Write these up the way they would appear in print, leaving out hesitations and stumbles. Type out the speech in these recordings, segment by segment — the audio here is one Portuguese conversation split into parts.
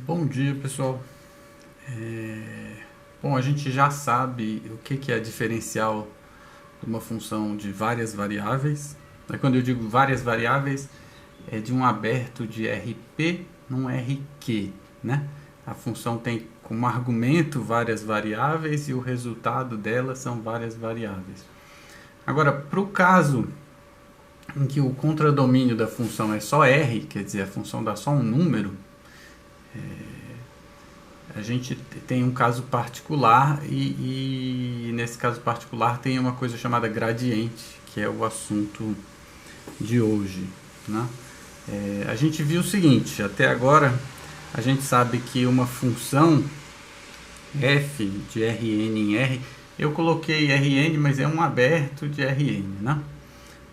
Bom dia, pessoal. Bom, a gente já sabe o que é diferencial de uma função de várias variáveis. Quando eu digo várias variáveis, é de um aberto de RP num RQ, né? A função tem como argumento várias variáveis e o resultado delas são várias variáveis. Agora, para o caso em que o contradomínio da função é só R, quer dizer, a função dá só um número, a gente tem um caso particular e nesse caso particular tem uma coisa chamada gradiente, que é o assunto de hoje, né? A gente viu o seguinte, até agora a gente sabe que uma função f de Rn em R, eu coloquei Rn, mas é um aberto de Rn, né?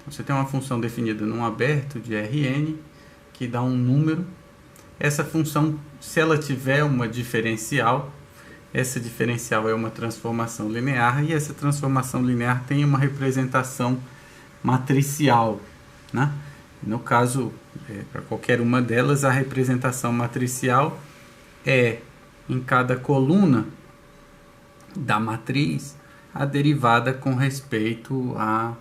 Então, você tem uma função definida num aberto de Rn que dá um número. Essa função, se ela tiver uma diferencial, essa diferencial é uma transformação linear e essa transformação linear tem uma representação matricial, né? No caso, para qualquer uma delas, a representação matricial é, em cada coluna da matriz, a derivada com respeito a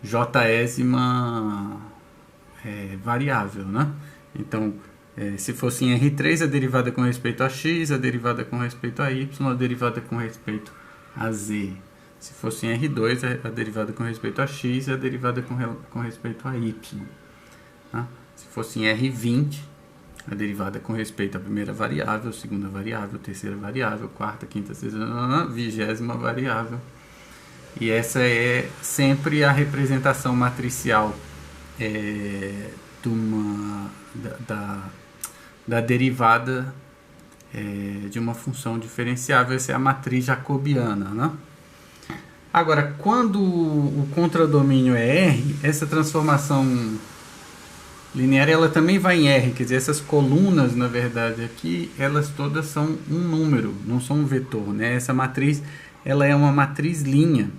jésima variável, né? Então, se fosse em R3, a derivada com respeito a x, a derivada com respeito a y, a derivada com respeito a z. Se fosse em R2, a derivada com respeito a x, a derivada com respeito a y. Tá? Se fosse em R20, a derivada com respeito à primeira variável, segunda variável, terceira variável, quarta, quinta, sexta, vigésima variável. E essa é sempre a representação matricial da derivada de uma função diferenciável. Essa é a matriz jacobiana, né? Agora, quando o contradomínio é R, essa transformação linear ela também vai em R, quer dizer, essas colunas, na verdade, aqui, elas todas são um número, não são um vetor, né? Essa matriz, ela é uma matriz linha.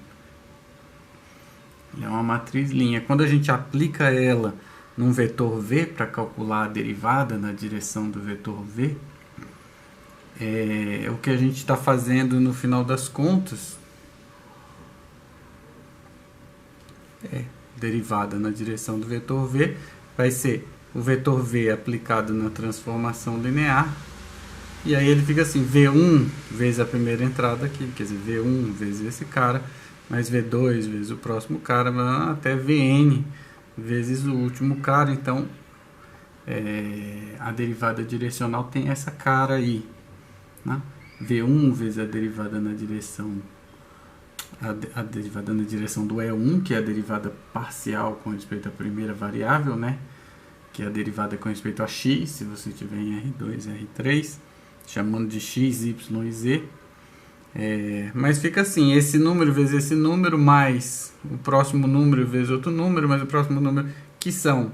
É uma matriz linha. Quando a gente aplica ela num vetor V para calcular a derivada na direção do vetor V, o que a gente está fazendo no final das contas derivada na direção do vetor V vai ser o vetor V aplicado na transformação linear, e aí ele fica assim, V1 vezes a primeira entrada aqui, quer dizer, V1 vezes esse cara, mais V2 vezes o próximo cara, até Vn vezes o último cara. Então a derivada direcional tem essa cara aí, né? V1 vezes a derivada na direção a derivada na direção do E1, que é a derivada parcial com respeito à primeira variável, né? Que é a derivada com respeito a x, se você tiver em R2, R3, chamando de x, y e z. Mas fica assim, esse número vezes esse número, mais o próximo número vezes outro número, mais o próximo número, que são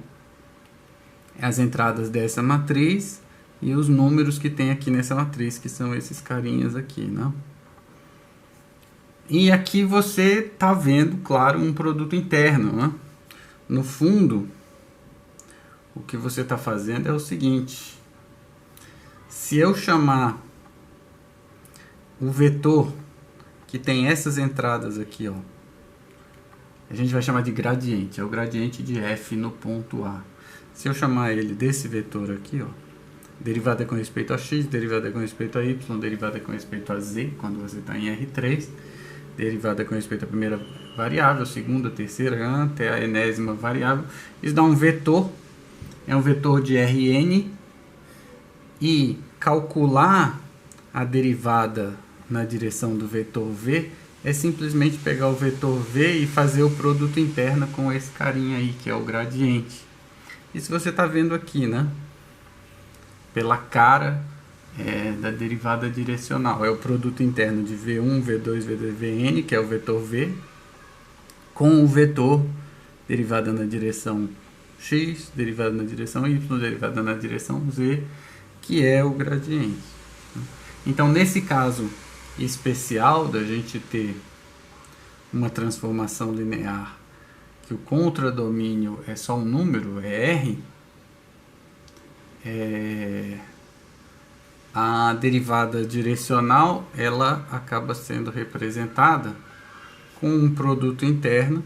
as entradas dessa matriz e os números que tem aqui nessa matriz, que são esses carinhas aqui, né? E aqui você está vendo, claro, um produto interno, né? No fundo, o que você está fazendo é o seguinte: se eu chamar o vetor que tem essas entradas aqui, ó, a gente vai chamar de gradiente, é o gradiente de f no ponto A. Se eu chamar ele desse vetor aqui, ó, derivada com respeito a x, derivada com respeito a y, derivada com respeito a z, quando você está em R3, derivada com respeito à primeira variável, segunda, terceira, até a enésima variável, isso dá um vetor, é um vetor de Rn, e calcular a derivada na direção do vetor V é simplesmente pegar o vetor V e fazer o produto interno com esse carinha aí, que é o gradiente. Isso você está vendo aqui, né? Pela cara da derivada direcional. É o produto interno de V1, V2, V2, Vn, que é o vetor V, com o vetor derivada na direção x, derivada na direção y, derivada na direção z, que é o gradiente. Então, nesse caso especial da gente ter uma transformação linear que o contradomínio é só um número, é R, a derivada direcional ela acaba sendo representada com um produto interno,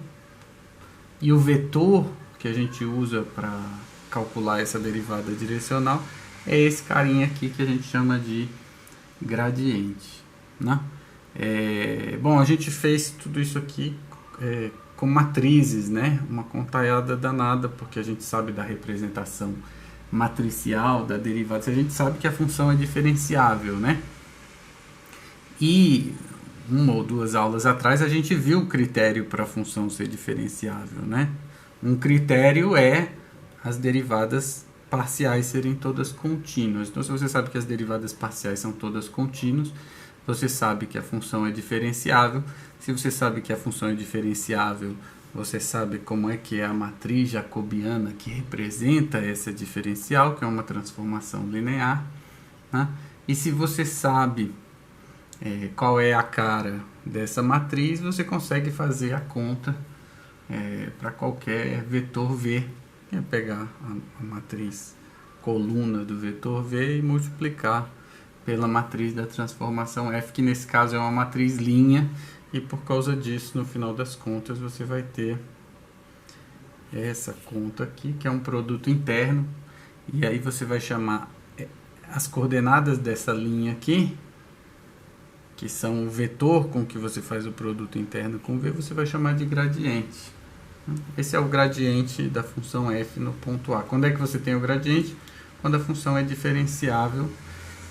e o vetor que a gente usa para calcular essa derivada direcional é esse carinha aqui que a gente chama de gradiente, né? Bom, a gente fez tudo isso aqui com matrizes, né? Uma contaiada danada, porque a gente sabe da representação matricial da derivada, a gente sabe que a função é diferenciável, né? E uma ou duas aulas atrás a gente viu o critério para a função ser diferenciável, né? Um critério é as derivadas parciais serem todas contínuas. Então, se você sabe que as derivadas parciais são todas contínuas, você sabe que a função é diferenciável. Se você sabe que a função é diferenciável, você sabe como é que é a matriz jacobiana que representa essa diferencial, que é uma transformação linear, né? E se você sabe qual é a cara dessa matriz, você consegue fazer a conta para qualquer vetor V. É pegar a matriz coluna do vetor V e multiplicar pela matriz da transformação F, que nesse caso é uma matriz linha, e por causa disso, no final das contas, você vai ter essa conta aqui, que é um produto interno, e aí você vai chamar as coordenadas dessa linha aqui, que são o vetor com que você faz o produto interno com V, você vai chamar de gradiente. Esse é o gradiente da função f no ponto A. Quando é que você tem o gradiente? Quando a função é diferenciável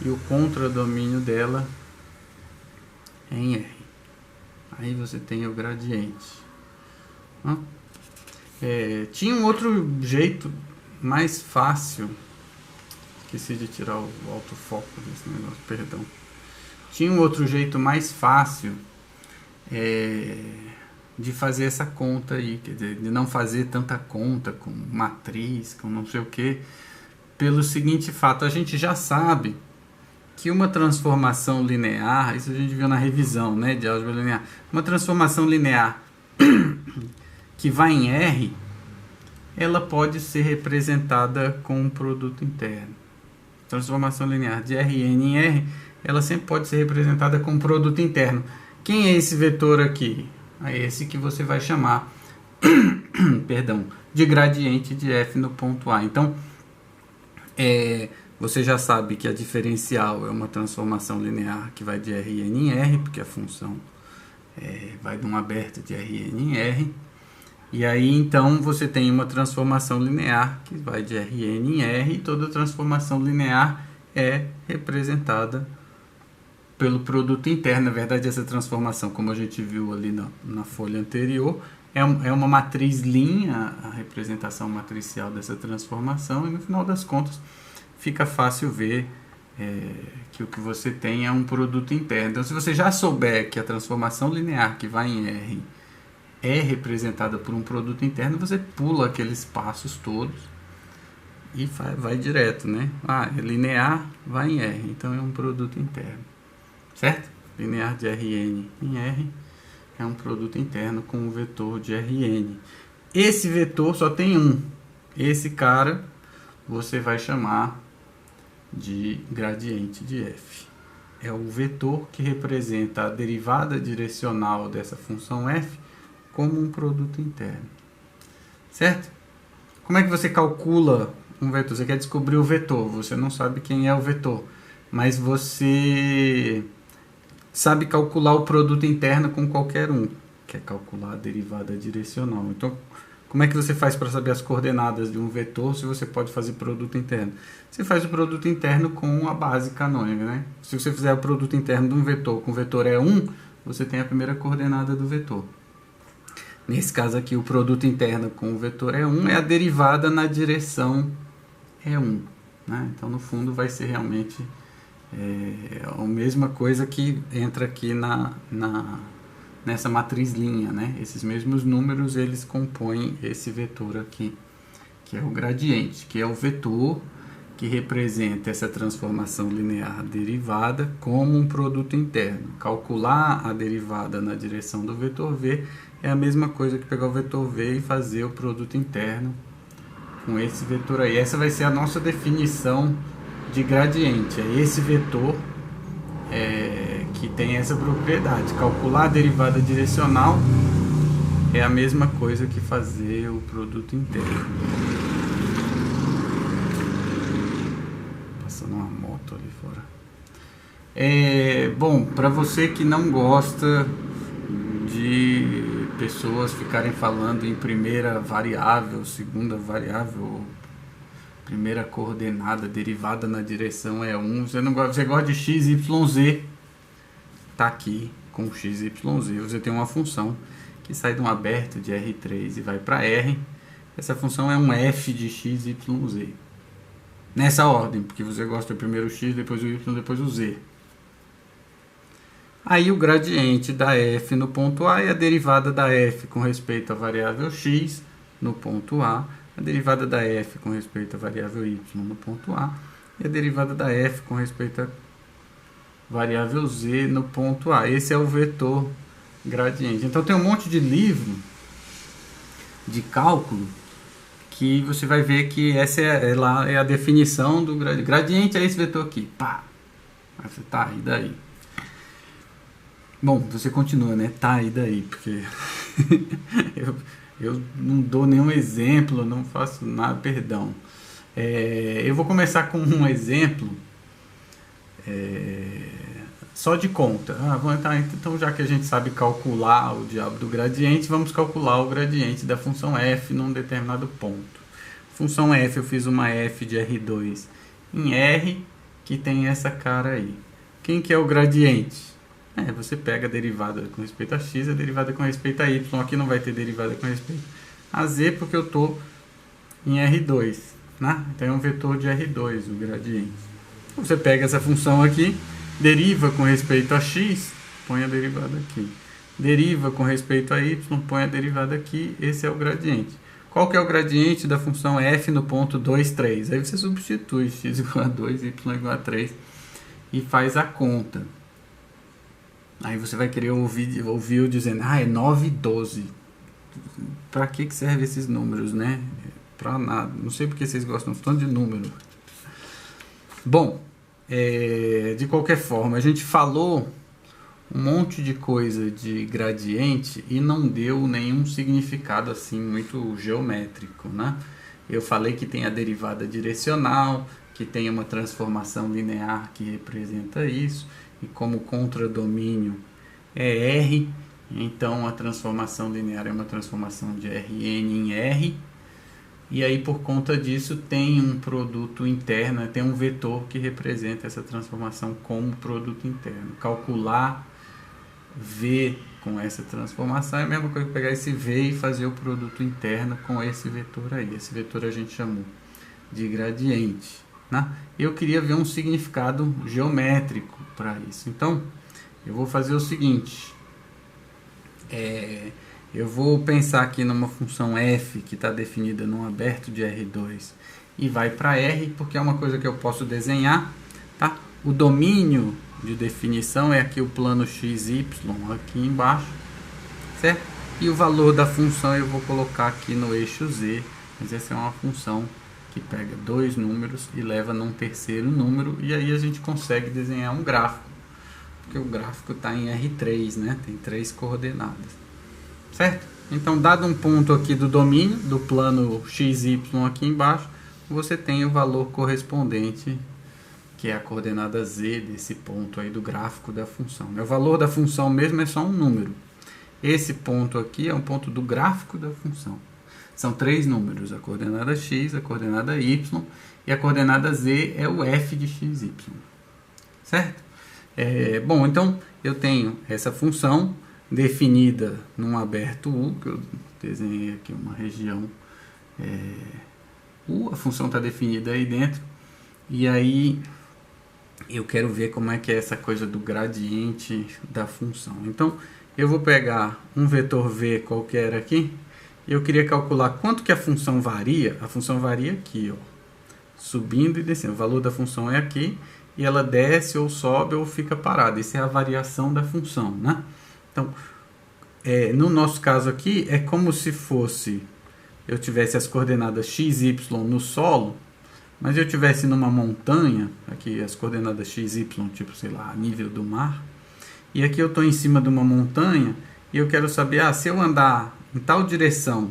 e o contradomínio dela é em R. Aí você tem o gradiente. Tinha um outro jeito mais fácil. Esqueci de tirar o autofoco desse negócio, perdão. Tinha um outro jeito mais fácil de fazer essa conta aí, quer dizer, de não fazer tanta conta com matriz, com não sei o que, pelo seguinte fato: a gente já sabe que uma transformação linear, isso a gente viu na revisão, né, de álgebra linear, uma transformação linear que vai em R, ela pode ser representada com um produto interno. Transformação linear de Rn em R, ela sempre pode ser representada com um produto interno. Quem é esse vetor aqui? É esse que você vai chamar perdão, de gradiente de f no ponto A. Então, você já sabe que a diferencial é uma transformação linear que vai de Rn em R, porque a função vai de um aberto de Rn em R. E aí, então, você tem uma transformação linear que vai de Rn em R, e toda transformação linear é representada pelo produto interno. Na verdade, essa transformação, como a gente viu ali na folha anterior, é uma matriz linha, a representação matricial dessa transformação, e no final das contas fica fácil ver que o que você tem é um produto interno. Então, se você já souber que a transformação linear que vai em R é representada por um produto interno, você pula aqueles passos todos e vai direto, né? É linear, vai em R, então é um produto interno. Certo? Linear de Rn em R é um produto interno com um vetor de Rn. Esse vetor só tem um. Esse cara você vai chamar de gradiente de f. É o vetor que representa a derivada direcional dessa função f como um produto interno. Certo? Como é que você calcula um vetor? Você quer descobrir o vetor. Você não sabe quem é o vetor, mas você sabe calcular o produto interno com qualquer um, que é calcular a derivada direcional. Então, como é que você faz para saber as coordenadas de um vetor se você pode fazer produto interno? Você faz o produto interno com a base canônica, né? Se você fizer o produto interno de um vetor com o vetor E1, você tem a primeira coordenada do vetor. Nesse caso aqui, o produto interno com o vetor E1 é a derivada na direção E1, né? Então, no fundo, vai ser realmente a mesma coisa que entra aqui nessa matriz linha, né? Esses mesmos números, eles compõem esse vetor aqui, que é o gradiente, que é o vetor que representa essa transformação linear derivada como um produto interno. Calcular a derivada na direção do vetor V é a mesma coisa que pegar o vetor V e fazer o produto interno com esse vetor aí. Essa vai ser a nossa definição de gradiente. É esse vetor que tem essa propriedade. Calcular a derivada direcional é a mesma coisa que fazer o produto interno. Passando uma moto ali fora. Bom, para você que não gosta de pessoas ficarem falando em primeira variável, segunda variável, primeira coordenada, derivada na direção é 1, você gosta de x, y, z, tá aqui com x, y, z, você tem uma função que sai de um aberto de R3 e vai para R, essa função é um f de x, y, z, nessa ordem, porque você gosta primeiro o x, depois o y, depois o z. Aí o gradiente da f no ponto A e a derivada da f com respeito à variável x no ponto A, a derivada da f com respeito à variável y no ponto A e a derivada da f com respeito à variável z no ponto A. Esse é o vetor gradiente. Então tem um monte de livro de cálculo que você vai ver que essa é a definição do gradiente. Gradiente é esse vetor aqui. Pá! Aí você tá, e daí? Bom, você continua, né? Tá, e daí? Porque eu não dou nenhum exemplo, não faço nada, perdão. Eu vou começar com um exemplo só de conta. Então, já que a gente sabe calcular o diabo do gradiente, vamos calcular o gradiente da função f num determinado ponto. Função f, eu fiz uma f de R2 em R, que tem essa cara aí. Quem que é o gradiente? Você pega a derivada com respeito a x e a derivada com respeito a y. Aqui não vai ter derivada com respeito a z, porque eu estou em R2. Né? Então é um vetor de R2, o gradiente. Você pega essa função aqui, deriva com respeito a x, põe a derivada aqui. Deriva com respeito a y, põe a derivada aqui. Esse é o gradiente. Qual que é o gradiente da função f no ponto 2, 3? Aí você substitui x igual a 2, y igual a 3 e faz a conta. Aí você vai querer ouvir eu dizendo, é 9 e 12. Para que servem esses números, né? Para nada. Não sei porque vocês gostam tanto de número. Bom, de qualquer forma, a gente falou um monte de coisa de gradiente e não deu nenhum significado assim muito geométrico, né? Eu falei que tem a derivada direcional, que tem uma transformação linear que representa isso, e como contradomínio é R, então a transformação linear é uma transformação de Rn em R, e aí por conta disso tem um produto interno, tem um vetor que representa essa transformação como produto interno. Calcular V com essa transformação é a mesma coisa que pegar esse V e fazer o produto interno com esse vetor aí. Esse vetor a gente chamou de gradiente. Né? Eu queria ver um significado geométrico para isso. Então, eu vou fazer o seguinte. Eu vou pensar aqui numa função f que está definida num aberto de R2 e vai para R, porque é uma coisa que eu posso desenhar. Tá? O domínio de definição é aqui o plano XY, aqui embaixo. Certo? E o valor da função eu vou colocar aqui no eixo Z. Mas essa é uma função que pega dois números e leva num terceiro número, e aí a gente consegue desenhar um gráfico, porque o gráfico está em R3, né? Tem 3 coordenadas, certo? Então, dado um ponto aqui do domínio, do plano XY aqui embaixo, você tem o valor correspondente, que é a coordenada Z desse ponto aí do gráfico da função. O valor da função mesmo é só um número. Esse ponto aqui é um ponto do gráfico da função. São 3 números, a coordenada x, a coordenada y e a coordenada z é o f de xy. Certo? Bom, então eu tenho essa função definida num aberto U, que eu desenhei aqui uma região U, a função está definida aí dentro, e aí eu quero ver como é que é essa coisa do gradiente da função. Então eu vou pegar um vetor v qualquer aqui, eu queria calcular quanto que a função varia. A função varia aqui, ó, subindo e descendo. O valor da função é aqui e ela desce ou sobe ou fica parada. Isso é a variação da função, né? Então, no nosso caso aqui, é como se fosse eu tivesse as coordenadas x, y no solo, mas eu tivesse numa montanha, aqui as coordenadas x, y, tipo, sei lá, nível do mar, e aqui eu estou em cima de uma montanha, e eu quero saber, se eu andar em tal direção,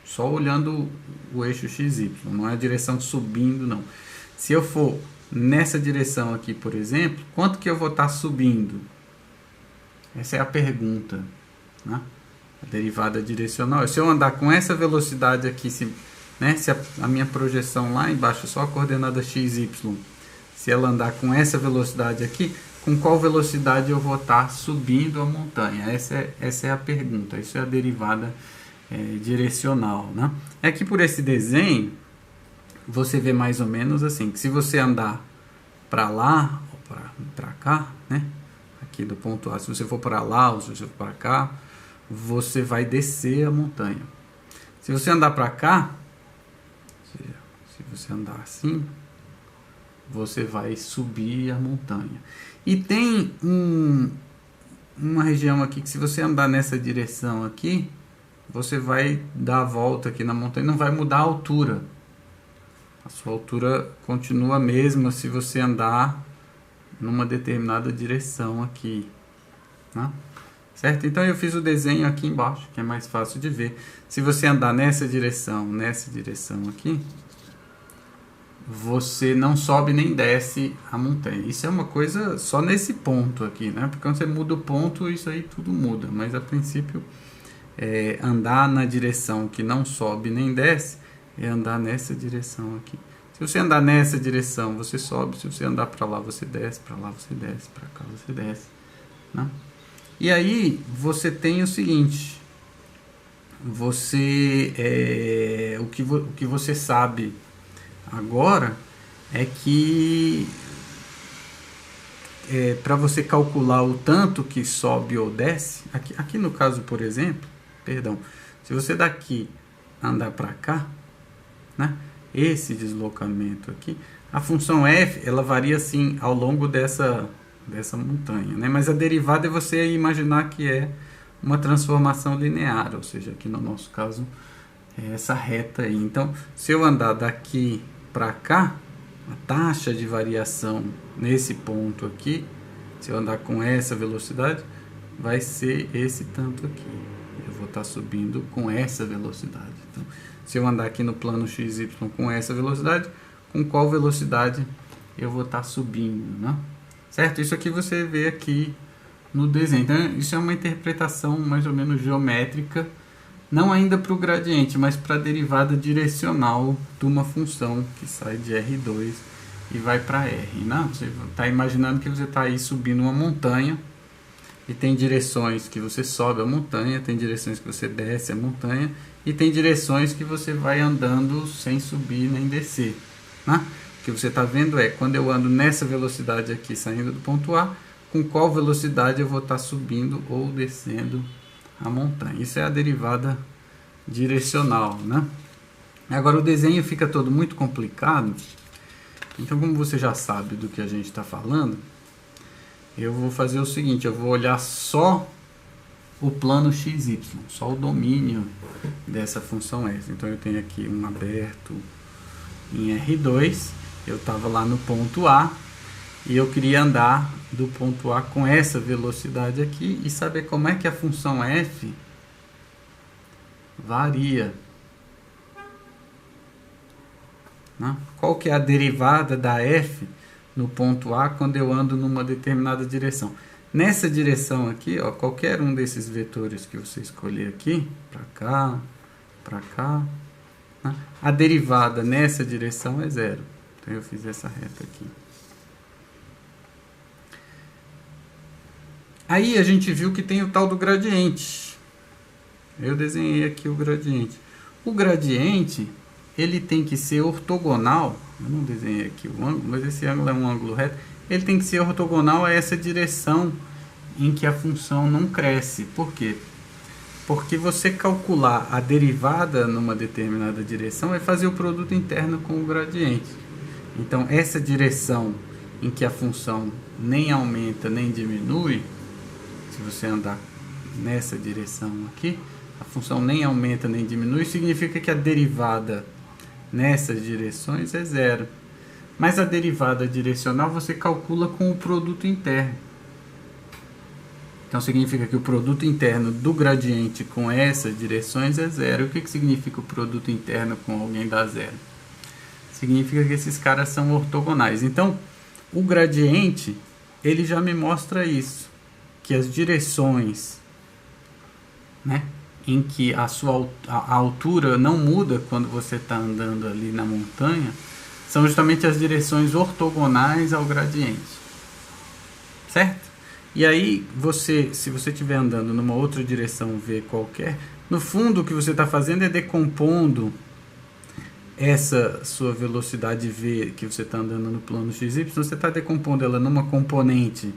só olhando o eixo x, y, não é a direção subindo, não. Se eu for nessa direção aqui, por exemplo, quanto que eu vou estar subindo? Essa é a pergunta, né? A derivada direcional. Se eu andar com essa velocidade aqui, se a minha projeção lá embaixo, só a coordenada x, y, se ela andar com essa velocidade aqui, com qual velocidade eu vou estar subindo a montanha? Essa é a pergunta, isso é a derivada direcional, né? É que por esse desenho, você vê mais ou menos assim, que se você andar para lá, ou para cá, né? Aqui do ponto A, se você for para lá ou se você for para cá, você vai descer a montanha. Se você andar para cá, se você andar assim, você vai subir a montanha. E tem uma região aqui que se você andar nessa direção aqui, você vai dar a volta aqui na montanha, não vai mudar a altura. A sua altura continua a mesma se você andar numa determinada direção aqui, né? Certo? Então eu fiz o desenho aqui embaixo, que é mais fácil de ver. Se você andar nessa direção aqui, você não sobe nem desce a montanha. Isso é uma coisa só nesse ponto aqui, né? Porque quando você muda o ponto, isso aí tudo muda. Mas a princípio, andar na direção que não sobe nem desce, é andar nessa direção aqui. Se você andar nessa direção, você sobe. Se você andar para lá, você desce. Para lá, você desce. Para cá, você desce, né? E aí, você tem o seguinte. O que você sabe agora é que para você calcular o tanto que sobe ou desce, aqui no caso, por exemplo, se você daqui andar para cá, né, esse deslocamento aqui, a função f, ela varia assim ao longo dessa montanha, né? Mas a derivada é você imaginar que é uma transformação linear, ou seja, aqui no nosso caso é essa reta aí. Então, se eu andar daqui para cá, a taxa de variação nesse ponto aqui, se eu andar com essa velocidade, vai ser esse tanto aqui. Eu vou estar subindo com essa velocidade. Então, se eu andar aqui no plano XY com essa velocidade, com qual velocidade eu vou estar subindo, né? Certo? Isso aqui você vê aqui no desenho. Então, isso é uma interpretação mais ou menos geométrica, não ainda para o gradiente, mas para a derivada direcional de uma função que sai de R2 e vai para R, né? Você está imaginando que você está aí subindo uma montanha e tem direções que você sobe a montanha, tem direções que você desce a montanha e tem direções que você vai andando sem subir nem descer, né? O que você está vendo é, quando eu ando nessa velocidade aqui saindo do ponto A, com qual velocidade eu vou estar subindo ou descendo a montanha. Isso é a derivada direcional, né? Agora o desenho fica todo muito complicado, então como você já sabe do que a gente está falando, eu vou fazer o seguinte, eu vou olhar só o plano XY, só o domínio dessa função S. Então eu tenho aqui um aberto em R2, eu estava lá no ponto A, e eu queria andar do ponto A com essa velocidade aqui e saber como é que a função f varia, né? Qual que é a derivada da f no ponto A quando eu ando numa determinada direção. Nessa direção aqui, ó, qualquer um desses vetores que você escolher aqui, para cá, né? A derivada nessa direção é zero. Então eu fiz essa reta aqui. Aí a gente viu que tem o tal do gradiente. Eu desenhei aqui o gradiente. O gradiente, ele tem que ser ortogonal. Eu não desenhei aqui o ângulo, mas esse ângulo é um ângulo reto. Ele tem que ser ortogonal a essa direção em que a função não cresce. Por quê? Porque você calcular a derivada numa determinada direção é fazer o produto interno com o gradiente. Então, essa direção em que a função nem aumenta nem diminui, se você andar nessa direção aqui, a função nem aumenta nem diminui, significa que a derivada nessas direções é zero. Mas a derivada direcional você calcula com o produto interno. Então significa que o produto interno do gradiente com essas direções é zero. O que significa o produto interno com alguém dá zero? Significa que esses caras são ortogonais. Então o gradiente ele já me mostra isso, que as direções, né, em que a altura não muda quando você está andando ali na montanha, são justamente as direções ortogonais ao gradiente, certo? E aí, se você estiver andando numa outra direção V qualquer, no fundo o que você está fazendo é decompondo essa sua velocidade V que você está andando no plano XY, você está decompondo ela numa componente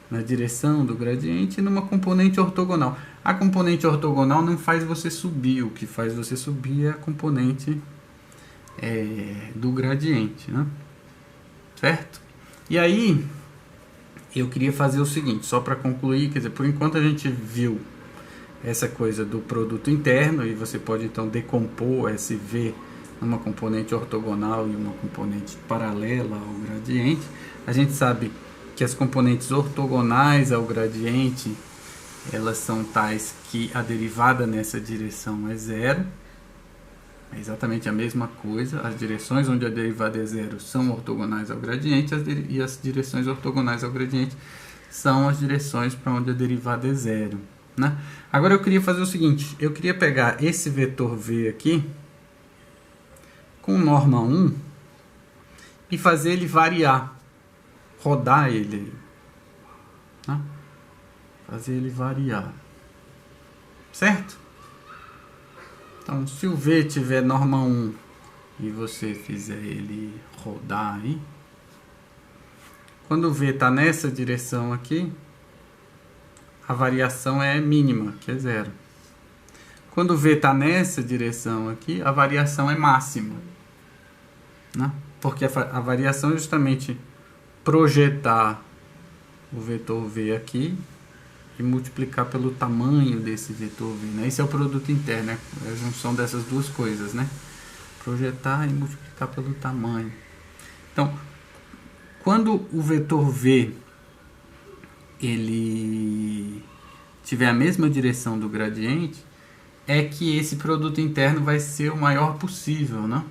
na direção do gradiente e numa componente ortogonal. A componente ortogonal não faz você subir, o que faz você subir é a componente do gradiente, né? Certo? E aí eu queria fazer o seguinte, só para concluir, quer dizer, por enquanto a gente viu essa coisa do produto interno, e você pode então decompor esse V numa componente ortogonal e uma componente paralela ao gradiente. A gente sabe que as componentes ortogonais ao gradiente, elas são tais que a derivada nessa direção é zero. É exatamente a mesma coisa. As direções onde a derivada é zero são ortogonais ao gradiente, e as direções ortogonais ao gradiente são as direções para onde a derivada é zero, né? Agora eu queria fazer o seguinte, eu queria pegar esse vetor V aqui com norma 1 e fazer ele variar, rodar ele, né? Fazer ele variar, certo? Então, se o V tiver norma 1 e você fizer ele rodar aí, quando o V está nessa direção aqui, a variação é mínima, que é zero. Quando o V está nessa direção aqui, a variação é máxima, né? Porque a variação é justamente projetar o vetor V aqui e multiplicar pelo tamanho desse vetor V, né? Esse é o produto interno, é a junção dessas duas coisas, né? Projetar e multiplicar pelo tamanho. Então, quando o vetor V ele tiver a mesma direção do gradiente, é que esse produto interno vai ser o maior possível, né?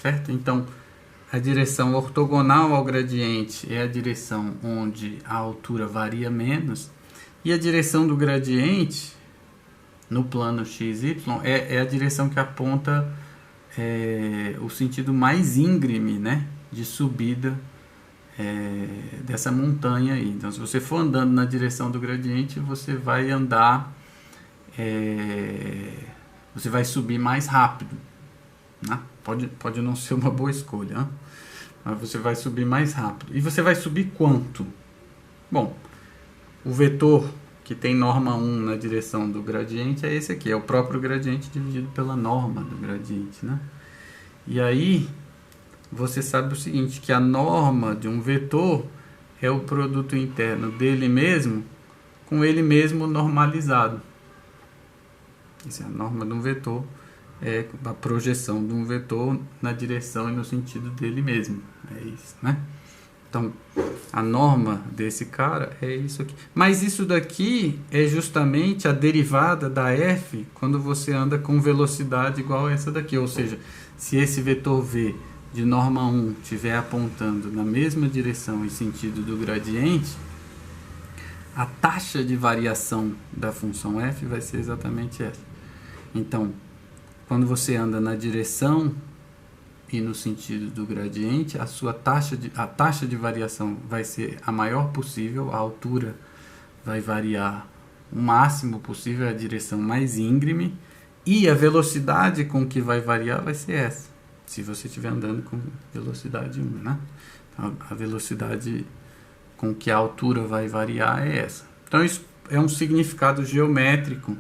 Certo? Então, a direção ortogonal ao gradiente é a direção onde a altura varia menos, e a direção do gradiente no plano XY é a direção que aponta o sentido mais íngreme, né, de subida dessa montanha aí. Então, se você for andando na direção do gradiente, você vai andar, você vai subir mais rápido, né? Pode não ser uma boa escolha, né? Mas você vai subir mais rápido. E você vai subir quanto? Bom, o vetor que tem norma 1 na direção do gradiente é esse aqui, é o próprio gradiente dividido pela norma do gradiente, né? E aí você sabe o seguinte, que a norma de um vetor é o produto interno dele mesmo com ele mesmo normalizado. Essa é a norma de um vetor, é a projeção de um vetor na direção e no sentido dele mesmo. É isso, né? Então, a norma desse cara é isso aqui. Mas isso daqui é justamente a derivada da f quando você anda com velocidade igual a essa daqui. Ou seja, se esse vetor v de norma 1 estiver apontando na mesma direção e sentido do gradiente, a taxa de variação da função f vai ser exatamente essa. Então, quando você anda na direção e no sentido do gradiente, a taxa de variação vai ser a maior possível, a altura vai variar o máximo possível, a direção mais íngreme, e a velocidade com que vai variar vai ser essa, se você estiver andando com velocidade 1, né? Então, a velocidade com que a altura vai variar é essa. Então, isso é um significado geométrico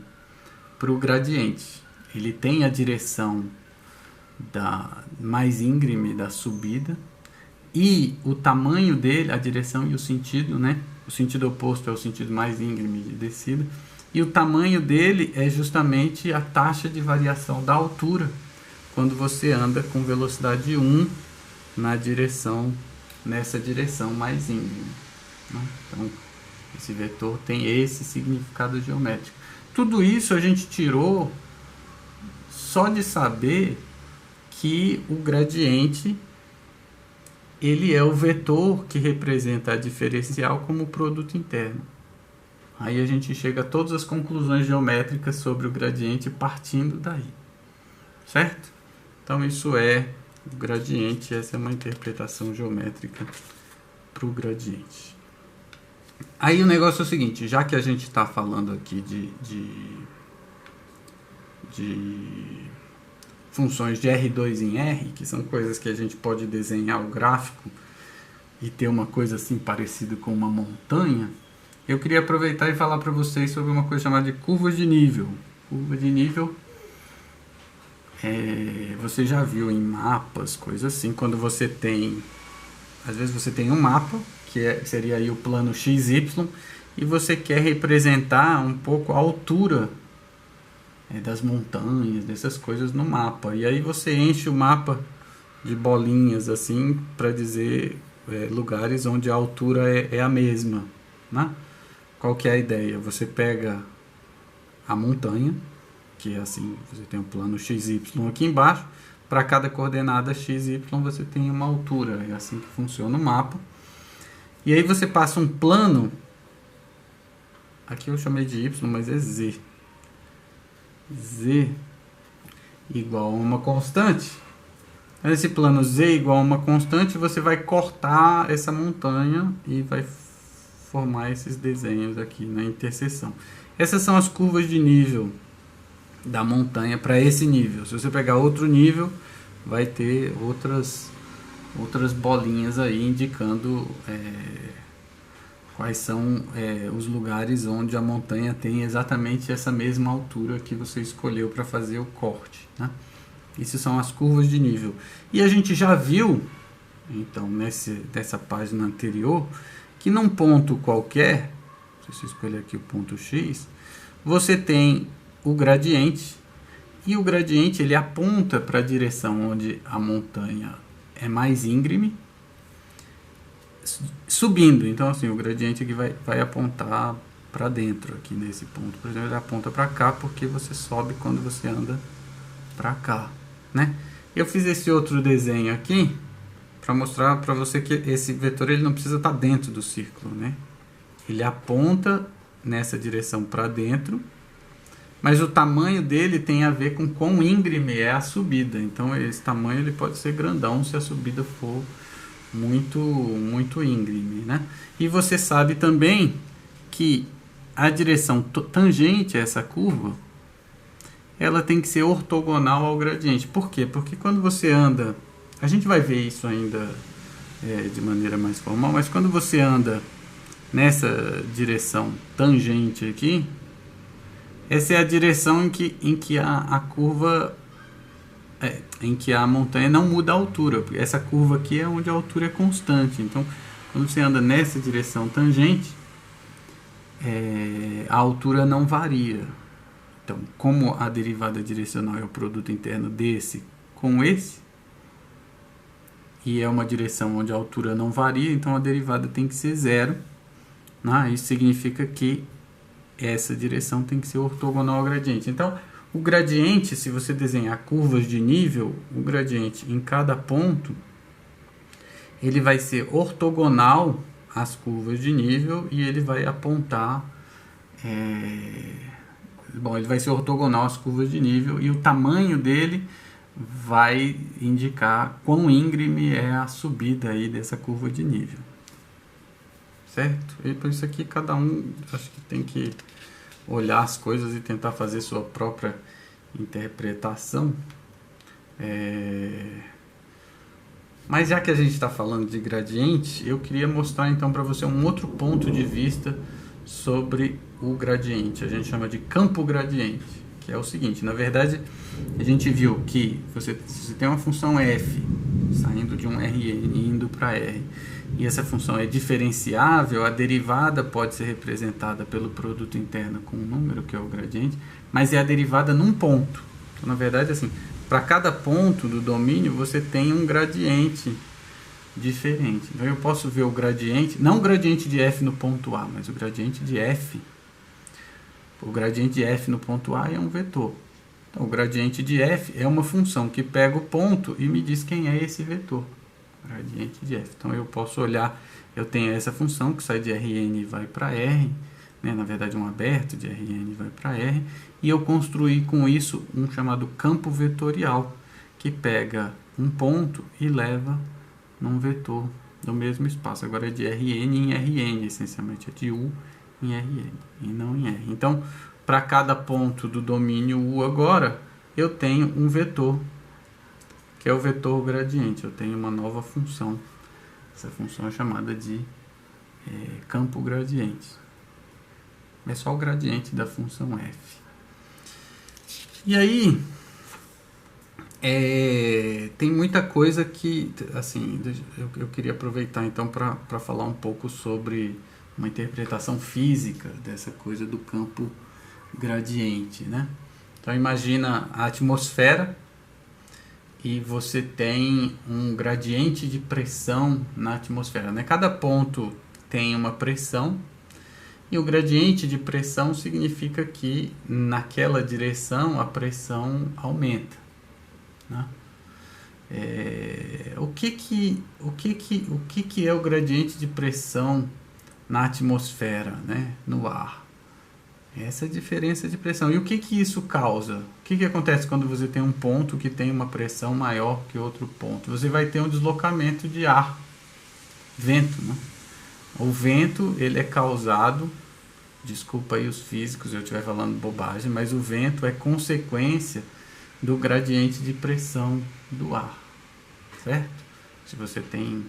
para o gradiente. Ele tem a direção mais íngreme da subida, e o tamanho dele, a direção e o sentido, né? O sentido oposto é o sentido mais íngreme de descida, e o tamanho dele é justamente a taxa de variação da altura quando você anda com velocidade 1 nessa direção mais íngreme, né? Então, esse vetor tem esse significado geométrico. Tudo isso a gente tirou só de saber que o gradiente ele é o vetor que representa a diferencial como produto interno. Aí a gente chega a todas as conclusões geométricas sobre o gradiente partindo daí, certo? Então isso é o gradiente, essa é uma interpretação geométrica para o gradiente. Aí o negócio é o seguinte, já que a gente está falando aqui de funções de R2 em R, que são coisas que a gente pode desenhar o gráfico e ter uma coisa assim parecida com uma montanha, eu queria aproveitar e falar para vocês sobre uma coisa chamada de curva de nível. Curva de nível, você já viu em mapas, coisas assim, quando você tem, às vezes você tem um mapa, que seria aí o plano XY, e você quer representar um pouco a altura das montanhas, dessas coisas no mapa. E aí você enche o mapa de bolinhas assim para dizer lugares onde a altura é a mesma, né? Qual que é a ideia? Você pega a montanha, que é assim, você tem um plano XY aqui embaixo, para cada coordenada XY você tem uma altura, é assim que funciona o mapa. E aí você passa um plano, aqui eu chamei de Y, mas é Z. Z igual a uma constante. Esse plano Z igual a uma constante, você vai cortar essa montanha e vai formar esses desenhos aqui na interseção. Essas são as curvas de nível da montanha para esse nível. Se você pegar outro nível, vai ter outras bolinhas aí indicando quais são os lugares onde a montanha tem exatamente essa mesma altura que você escolheu para fazer o corte, né? Isso são as curvas de nível. E a gente já viu, então, nessa página anterior, que num ponto qualquer, se você escolher aqui o ponto X, você tem o gradiente, e o gradiente ele aponta para a direção onde a montanha é mais íngreme, subindo. Então assim, o gradiente aqui vai apontar para dentro aqui nesse ponto. Por exemplo, ele aponta para cá porque você sobe quando você anda para cá, né? Eu fiz esse outro desenho aqui para mostrar para você que esse vetor ele não precisa estar dentro do círculo, né? Ele aponta nessa direção para dentro, mas o tamanho dele tem a ver com quão íngreme é a subida. Então esse tamanho ele pode ser grandão se a subida for muito íngreme, né? E você sabe também que a direção tangente a essa curva ela tem que ser ortogonal ao gradiente. Por quê? Porque quando você anda, a gente vai ver isso ainda de maneira mais formal, mas quando você anda nessa direção tangente aqui, essa é a direção em que a curva, em que a montanha não muda a altura. Essa curva aqui é onde a altura é constante. Então, quando você anda nessa direção tangente, a altura não varia. Então, como a derivada direcional é o produto interno desse com esse, e é uma direção onde a altura não varia, então a derivada tem que ser zero, né? Isso significa que essa direção tem que ser ortogonal ao gradiente. Então, o gradiente, se você desenhar curvas de nível, o gradiente em cada ponto, ele vai ser ortogonal às curvas de nível e ele vai apontar... ele vai ser ortogonal às curvas de nível e o tamanho dele vai indicar quão íngreme é a subida aí dessa curva de nível. Certo? E por isso aqui cada um acho que tem que olhar as coisas e tentar fazer sua própria interpretação. Mas já que a gente está falando de gradiente, eu queria mostrar então para você um outro ponto de vista sobre o gradiente. A gente chama de campo gradiente, que é o seguinte: na verdade a gente viu que se você tem uma função f saindo de um Rn e indo para R, e essa função é diferenciável, a derivada pode ser representada pelo produto interno com um número, que é o gradiente, mas é a derivada num ponto. Então, na verdade, assim, para cada ponto do domínio você tem um gradiente diferente. Então eu posso ver o gradiente, não o gradiente de f no ponto A, mas o gradiente de f. O gradiente de f no ponto A é um vetor. Então, o gradiente de f é uma função que pega o ponto e me diz quem é esse vetor. Gradiente de f. Então eu posso olhar, eu tenho essa função que sai de Rn e vai para R, né? Na verdade um aberto de Rn vai para R, e eu construí com isso um chamado campo vetorial, que pega um ponto e leva num vetor do mesmo espaço. Agora é de Rn em Rn, essencialmente é de U em Rn e não em R. Então, para cada ponto do domínio U agora, eu tenho um vetor, que é o vetor gradiente. Eu tenho uma nova função. Essa função é chamada de campo gradiente. É só o gradiente da função f. E aí, tem muita coisa que, assim, eu queria aproveitar então para falar um pouco sobre uma interpretação física dessa coisa do campo gradiente, né? Então imagina a atmosfera e você tem um gradiente de pressão na atmosfera, né? Cada ponto tem uma pressão e o gradiente de pressão significa que naquela direção a pressão aumenta, né? O que é o gradiente de pressão na atmosfera, né? No ar? Essa é a diferença de pressão. E o que isso causa? O que acontece quando você tem um ponto que tem uma pressão maior que outro ponto? Você vai ter um deslocamento de ar, vento, né? O vento, ele é causado, desculpa aí os físicos se eu estiver falando bobagem, mas o vento é consequência do gradiente de pressão do ar, certo? Se você tem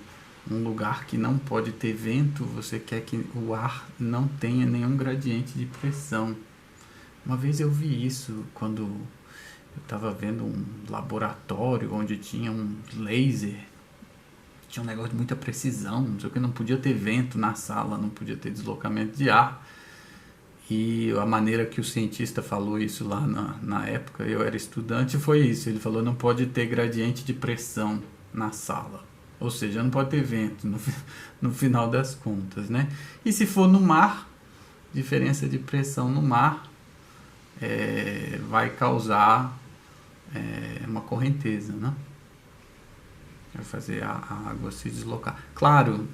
um lugar que não pode ter vento, você quer que o ar não tenha nenhum gradiente de pressão. Uma vez eu vi isso quando eu estava vendo um laboratório onde tinha um laser, tinha um negócio de muita precisão, não sei o que, não podia ter vento na sala, não podia ter deslocamento de ar. E a maneira que o cientista falou isso lá na época, eu era estudante, foi isso. Ele falou, não pode ter gradiente de pressão na sala. Ou seja, não pode ter vento no final das contas, né? E se for no mar, diferença de pressão no mar vai causar uma correnteza, né? Vai fazer a água se deslocar. Claro,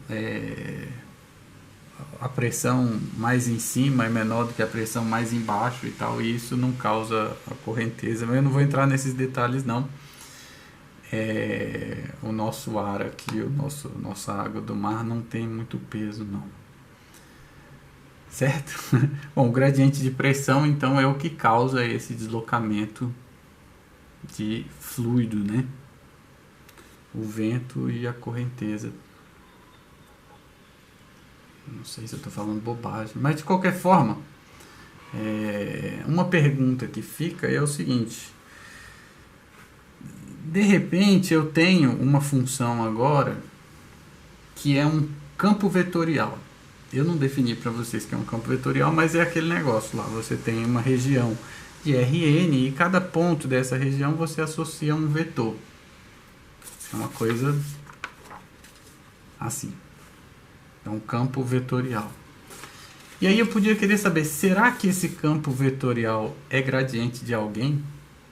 a pressão mais em cima é menor do que a pressão mais embaixo e tal, e isso não causa a correnteza, mas eu não vou entrar nesses detalhes não. O nosso ar aqui, nossa água do mar não tem muito peso não, certo? Bom, o gradiente de pressão então é o que causa esse deslocamento de fluido, né? O vento e a correnteza. Não sei se eu estou falando bobagem, mas de qualquer forma, uma pergunta que fica é o seguinte: de repente eu tenho uma função agora que é um campo vetorial. Eu não defini para vocês que é um campo vetorial, mas é aquele negócio lá. Você tem uma região de Rn e cada ponto dessa região você associa um vetor. É uma coisa assim. É um campo vetorial. E aí eu podia querer saber, será que esse campo vetorial é gradiente de alguém?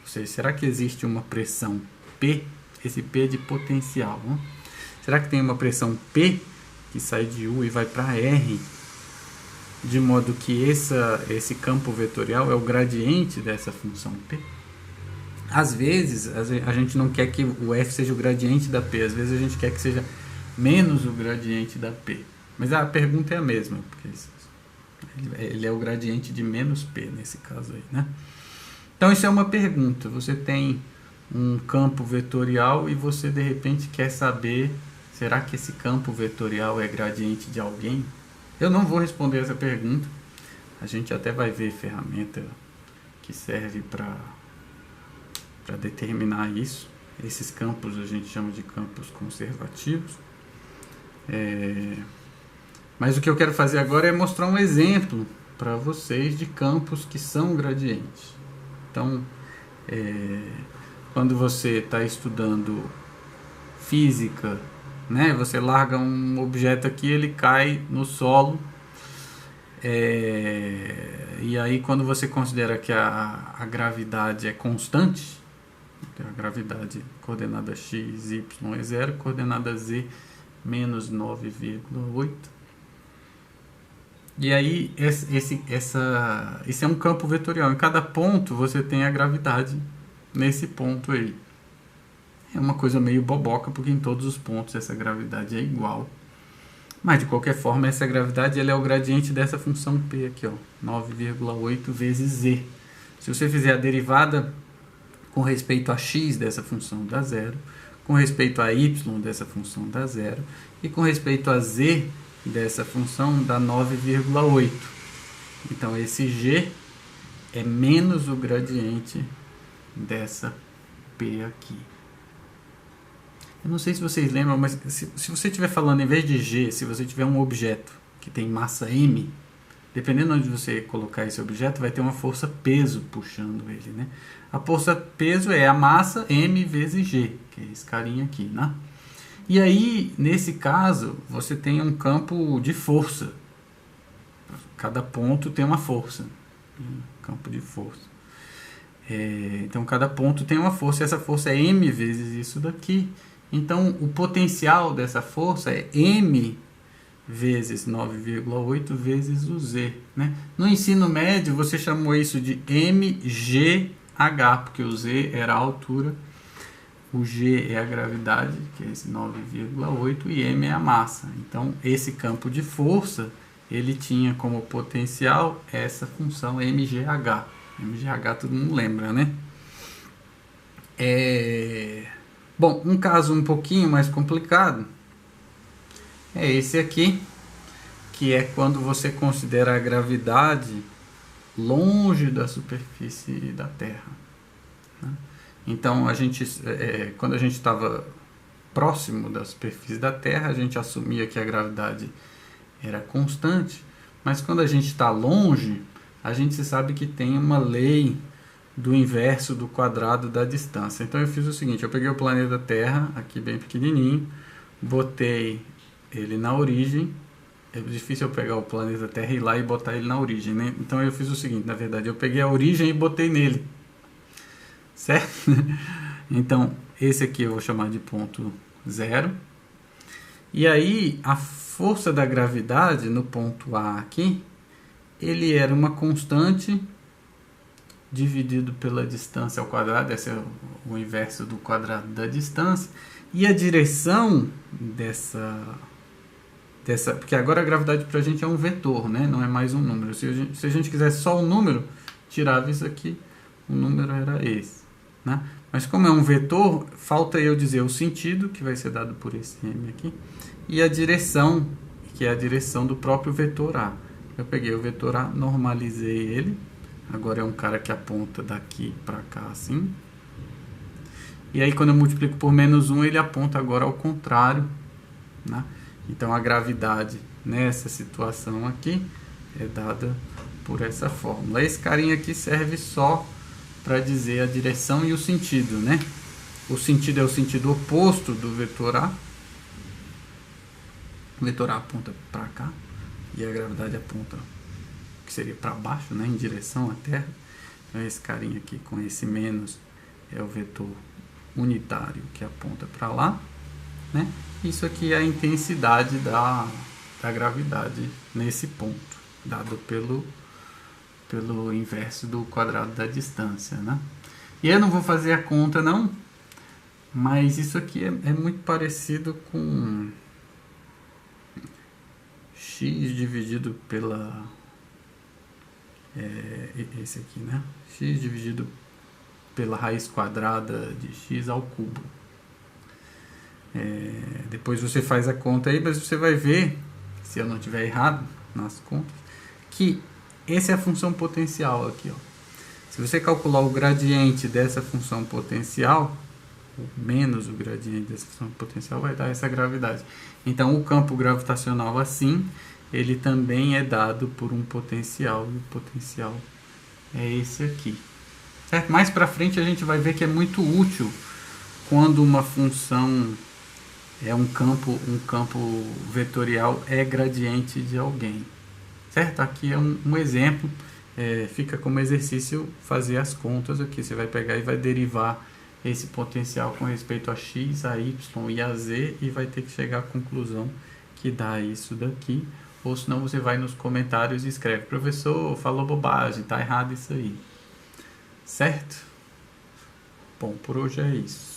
Ou seja, será que existe uma pressão P? Esse P é de potencial, né? Será que tem uma pressão P que sai de U e vai para R? De modo que esse campo vetorial é o gradiente dessa função P? Às vezes a gente não quer que o F seja o gradiente da P, às vezes a gente quer que seja menos o gradiente da P. Mas a pergunta é a mesma, porque ele é o gradiente de menos P nesse caso aí, né? Então isso é uma pergunta. Você tem um campo vetorial e você de repente quer saber, será que esse campo vetorial é gradiente de alguém? Eu não vou responder essa pergunta. A gente até vai ver ferramenta que serve para determinar isso. Esses campos a gente chama de campos conservativos. Mas o que eu quero fazer agora é mostrar um exemplo para vocês de campos que são gradientes. Então, quando você está estudando física, né? Você larga um objeto aqui, ele cai no solo. E aí quando você considera que a gravidade é constante, a gravidade coordenada x, y é 0, coordenada z menos 9,8. E aí esse é um campo vetorial. Em cada ponto você tem a gravidade nesse ponto aí. É uma coisa meio boboca, porque em todos os pontos essa gravidade é igual. Mas de qualquer forma, essa gravidade ela é o gradiente dessa função p aqui, ó, 9,8 vezes z. Se você fizer a derivada com respeito a x dessa função dá zero, com respeito a y dessa função dá zero, e com respeito a z dessa função dá 9,8. Então esse g é menos o gradiente dessa p aqui. Eu não sei se vocês lembram, mas se você estiver falando, em vez de g, se você tiver um objeto que tem massa m, dependendo de onde você colocar esse objeto, vai ter uma força peso puxando ele, né? A força peso é a massa m vezes g, que é esse carinha aqui, né? E aí, nesse caso, você tem um campo de força. Cada ponto tem uma força. Campo de força. Então, cada ponto tem uma força, e essa força é m vezes isso daqui. Então, o potencial dessa força é m vezes 9,8 vezes o z, né? No ensino médio, você chamou isso de mgh, porque o z era a altura, o g é a gravidade, que é esse 9,8, e m é a massa. Então, esse campo de força, ele tinha como potencial essa função mgh. mgh todo mundo lembra, né? Bom, um caso um pouquinho mais complicado é esse aqui, que é quando você considera a gravidade longe da superfície da Terra, né? Então, quando a gente estava próximo da superfície da Terra, a gente assumia que a gravidade era constante, mas quando a gente está longe, a gente sabe que tem uma lei do inverso do quadrado da distância. Então eu fiz o seguinte, eu peguei o planeta Terra, aqui bem pequenininho, botei ele na origem. É difícil eu pegar o planeta Terra e ir lá e botar ele na origem, né? Então eu fiz o seguinte, na verdade, eu peguei a origem e botei nele, certo? Então esse aqui eu vou chamar de ponto 0. E aí a força da gravidade no ponto A aqui, ele era uma constante dividido pela distância ao quadrado, esse é o inverso do quadrado da distância, e a direção dessa porque agora a gravidade para a gente é um vetor, né? Não é mais um número. Se a gente quisesse só um número, tirava isso aqui, o número era esse, né? Mas como é um vetor, falta eu dizer o sentido, que vai ser dado por esse m aqui, e a direção, que é a direção do próprio vetor A. Eu peguei o vetor A, normalizei ele. Agora é um cara que aponta daqui para cá assim. E aí quando eu multiplico por menos 1, ele aponta agora ao contrário, né? Então a gravidade nessa situação aqui é dada por essa fórmula. Esse carinha aqui serve só para dizer a direção e o sentido, né? O sentido é o sentido oposto do vetor A. O vetor A aponta para cá e a gravidade aponta, que seria para baixo, né, em direção à Terra. Então esse carinha aqui com esse menos é o vetor unitário que aponta para lá, né? Isso aqui é a intensidade da gravidade nesse ponto, dado pelo inverso do quadrado da distância, né? E eu não vou fazer a conta não, mas isso aqui é muito parecido com x dividido pela esse aqui, né? X dividido pela raiz quadrada de x ao cubo. Depois você faz a conta aí, mas você vai ver, se eu não tiver errado nas contas, que essa é a função potencial aqui, ó. Se você calcular o gradiente dessa função potencial, menos o gradiente dessa função potencial, vai dar essa gravidade. Então o campo gravitacional assim, ele também é dado por um potencial, e o potencial é esse aqui. certo? Mais para frente a gente vai ver que é muito útil quando uma função é um campo vetorial é gradiente de alguém, certo? Aqui é um exemplo, fica como exercício fazer as contas aqui. Você vai pegar e vai derivar esse potencial com respeito a x, a y e a z e vai ter que chegar à conclusão que dá isso daqui, ou senão você vai nos comentários e escreve: professor, falou bobagem, tá errado isso aí, certo? Bom, por hoje é isso.